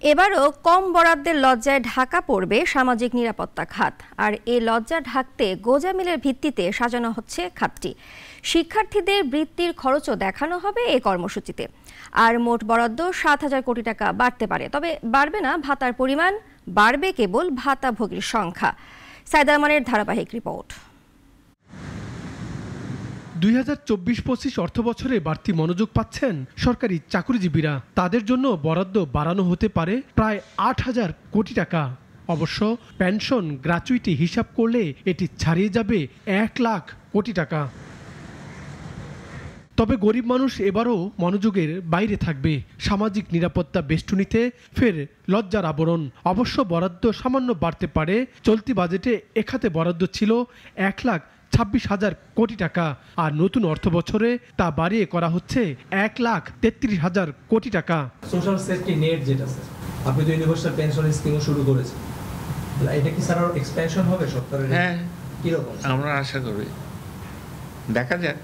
এবারও কম বরাদ্দের লজ্জায় ঢাকা পড়বে সামাজিক নিরাপত্তা খাত। আর এই লজ্জা ঢাকতে গোঁজামিলের ভিত্তিতে সাজানো হচ্ছে খাতটি। শিক্ষার্থীদের বৃত্তির খরচও দেখানো হবে এই কর্মসূচিতে। আর মোট বরাদ্দ ৭,০০০ কোটি টাকা বাড়তে পারে, তবে বাড়বে না ভাতার পরিমাণ, বাড়বে কেবল ভাতাভোগীর সংখ্যা। সাইদ আরমানের ধারাবাহিক রিপোর্ট। ২০২৪-২৫ অর্থবছরে বাড়তি মনোযোগ পাচ্ছেন সরকারি চাকরিজীবীরা। তাদের জন্য বরাদ্দ বাড়ানো হতে পারে প্রায় ৮,০০০ কোটি টাকা। অবশ্য পেনশন গ্র্যাচুইটি হিসাব করলে এটি ছাড়িয়ে যাবে ১ লাখ কোটি টাকা। তবে গরিব মানুষ এবারও মনোযোগের বাইরে থাকবে। সামাজিক নিরাপত্তা বেষ্টনীতে ফের লজ্জার আবরণ। অবশ্য বরাদ্দ সামান্য বাড়তে পারে। চলতি বাজেটে এ খাতে বরাদ্দ ছিল ১,২৬,০০০ কোটি টাকা, আর নতুন অর্থ বছরে তা বাড়িয়ে করা হচ্ছে ১,৩৩,০০০ কোটি টাকা। সোশ্যাল সেফটি নেট যেটা স্যার, আপনি তো ইউনিভার্সাল পেনশন স্কিমও শুরু করেছেন, এটা কি স্যার আরো এক্সপেনশন হবে সরকারের? হ্যাঁ, কিরকম আমরা আশা করি, দেখা যাক।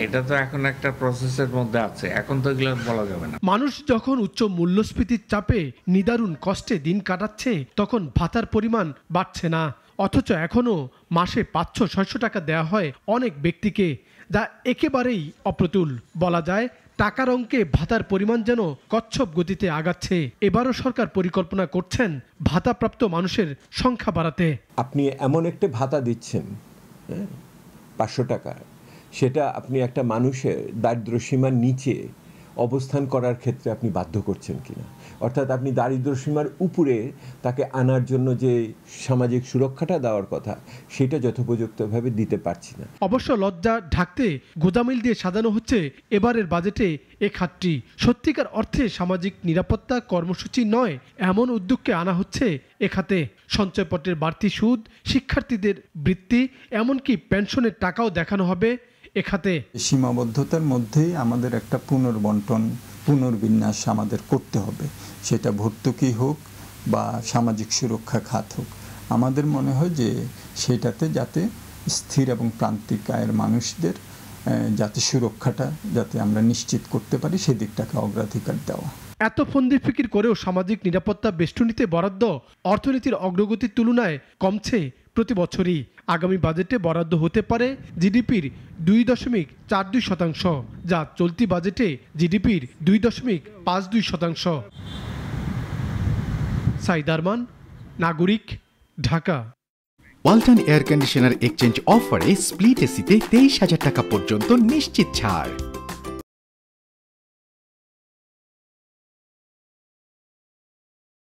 এটা তো এখন একটা প্রসেসের মধ্যে আছে, এখন তো এগুলো বলা যাবে না। মানুষ যখন উচ্চ মূল্যস্ফীতির চাপে নিদারুণ কষ্টে দিন কাটাচ্ছে, তখন ভাতার পরিমাণ বাড়ছে না। অথচ এখনও মাসে ৫০০-৬০০ টাকা দেওয়া হয় অনেক ব্যক্তিকে, যা একেবারেই অপ্রতুল। বলা যায় টাকার অঙ্কে ভাতার পরিমাণ যেন কচ্ছপ গতিতে আগাচ্ছে। এবারও সরকার পরিকল্পনা করছেন ভাতাপ্রাপ্ত মানুষের সংখ্যা বাড়াতে। আপনি এমন একটা ভাতা দিচ্ছেন ৫০০ টাকা, সেটা আপনি একটা মানুষের দারিদ্র্যসীমার নিচে অবস্থান করার ক্ষেত্রে আপনি বাধ্য করছেন কিনা, অর্থাৎ আপনি দারিদ্র্যসীমার উপরে তাকে আনার জন্য যে সামাজিক সুরক্ষাটা দেওয়ার কথা, সেটা যথোপযুক্তভাবে দিতে পারছি না। অবশ্য লজ্জা ঢাকতে গোঁজামিল দিয়ে সাজানো হচ্ছে এবারের বাজেটে এ খাতটি। সত্যিকার অর্থে সামাজিক নিরাপত্তা কর্মসূচি নয়, এমন উদ্যোগকে আনা হচ্ছে এ খাতে। সঞ্চয়পত্রের বাড়তি সুদ, শিক্ষার্থীদের বৃত্তি, এমনকি পেনশনের টাকাও দেখানো হবে এ খাতে। সীমাবদ্ধতার মধ্যেই আমাদের একটা পুনর্বন্টন, পুনর্বিন্যাস আমাদের করতে হবে, সেটা ভর্তুকি হোক বা সামাজিক সুরক্ষা খাত হোক। আমাদের মনে হয় যে সেটাতে যাতে স্থির এবং প্রান্তিক আয়ের মানুষদের যাতে সুরক্ষাটা যাতে আমরা নিশ্চিত করতে পারি, সেদিকটাকে অগ্রাধিকার দেওয়া। এত ফন্দি ফিকির করেও সামাজিক নিরাপত্তা বেষ্টনীতে বরাদ্দ অর্থনীতির অগ্রগতির তুলনায় কমছে প্রতি বছরই। আগামী বাজেটে বরাদ্দ হতে পারে জিডিপির 2.42%, যা চলতি বাজেটে জিডিপির 2.52%। সাইদ আরমান, নাগরিক, Dhaka. Walton air conditioner exchange অফারে স্প্লিট এসিতে 23,000 টাকা পর্যন্ত নিশ্চিত ছাড়।